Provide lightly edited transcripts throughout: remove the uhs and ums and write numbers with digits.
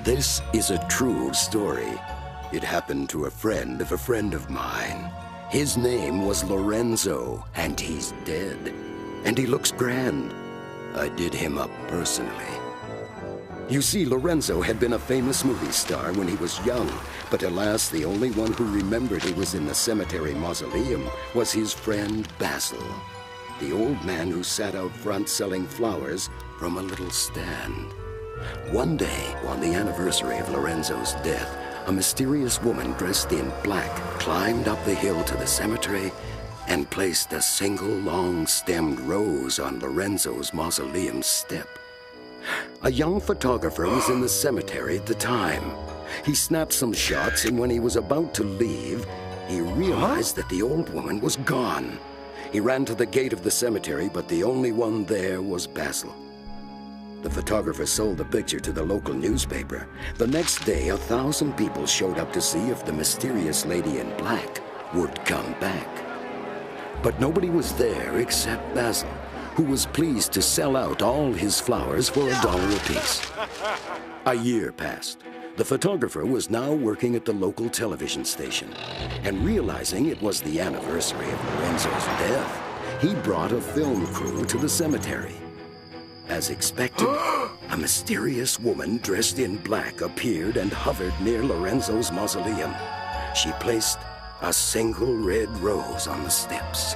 This is a true story. It happened to a friend of mine. His name was Lorenzo, and he's dead. And he looks grand. I did him up personally. You see, Lorenzo had been a famous movie star when he was young, but alas, the only one who remembered he was in the cemetery mausoleum was his friend Basil, the old man who sat out front selling flowers from a little stand. One day, on the anniversary of Lorenzo's death, a mysterious woman dressed in black climbed up the hill to the cemetery and placed a single long-stemmed rose on Lorenzo's mausoleum step. A young photographer was in the cemetery at the time. He snapped some shots, and when he was about to leave, he realized that the old woman was gone. He ran to the gate of the cemetery, but the only one there was Basil. The photographer sold the picture to the local newspaper. The next day, 1,000 people showed up to see if the mysterious lady in black would come back. But nobody was there except Basil, who was pleased to sell out all his flowers for $1 apiece. A year passed. The photographer was now working at the local television station, and realizing it was the anniversary of Lorenzo's death, he brought a film crew to the cemetery. As expected, a mysterious woman dressed in black appeared and hovered near Lorenzo's mausoleum. She placed a single red rose on the steps.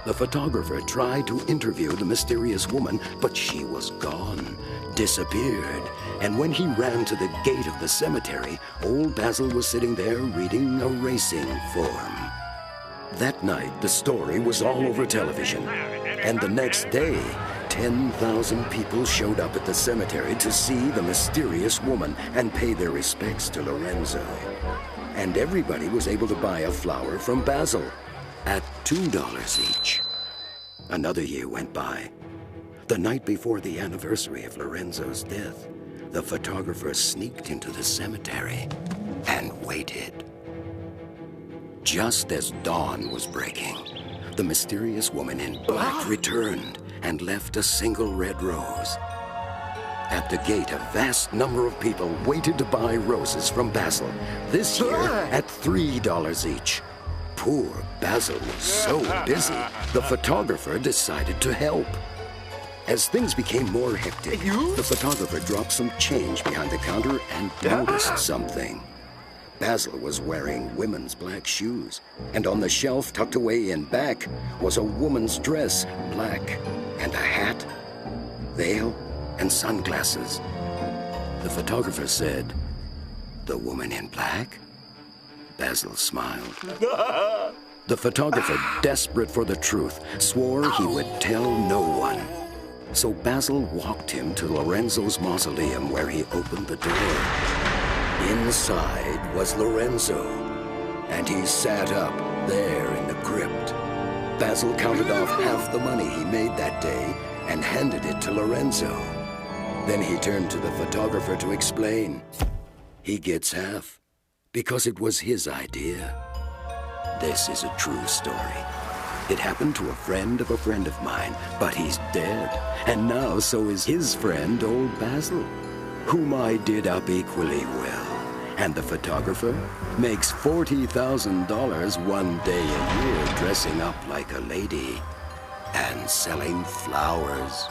The photographer tried to interview the mysterious woman, but she was gone, disappeared. And when he ran to the gate of the cemetery, old Basil was sitting there reading a racing form. That night, the story was all over television. And the next day, 10,000 people showed up at the cemetery to see the mysterious woman and pay their respects to Lorenzo. And everybody was able to buy a flower from Basil at $2 each. Another year went by. The night before the anniversary of Lorenzo's death, the photographer sneaked into the cemetery and waited. Just as dawn was breaking, the mysterious woman in black returned and left a single red rose. At the gate, a vast number of people waited to buy roses from Basil, this year at $3 each. Poor Basil was so busy, the photographer decided to help. As things became more hectic, the photographer dropped some change behind the counter and noticed something. Basil was wearing women's black shoes, and on the shelf tucked away in back was a woman's dress, black, and a hat, veil, and sunglasses. The photographer said, "The woman in black?" Basil smiled. The photographer, desperate for the truth, swore he would tell no one. So Basil walked him to Lorenzo's mausoleum, where he opened the door. Inside was Lorenzo, and he sat up there in the crypt. Basil counted off half the money he made that day and handed it to Lorenzo. Then he turned to the photographer to explain. He gets half, because it was his idea. This is a true story. It happened to a friend of mine, but he's dead. And now so is his friend, old Basil, whom I did up equally well. And the photographer makes $40,000 one day a year dressing up like a lady and selling flowers.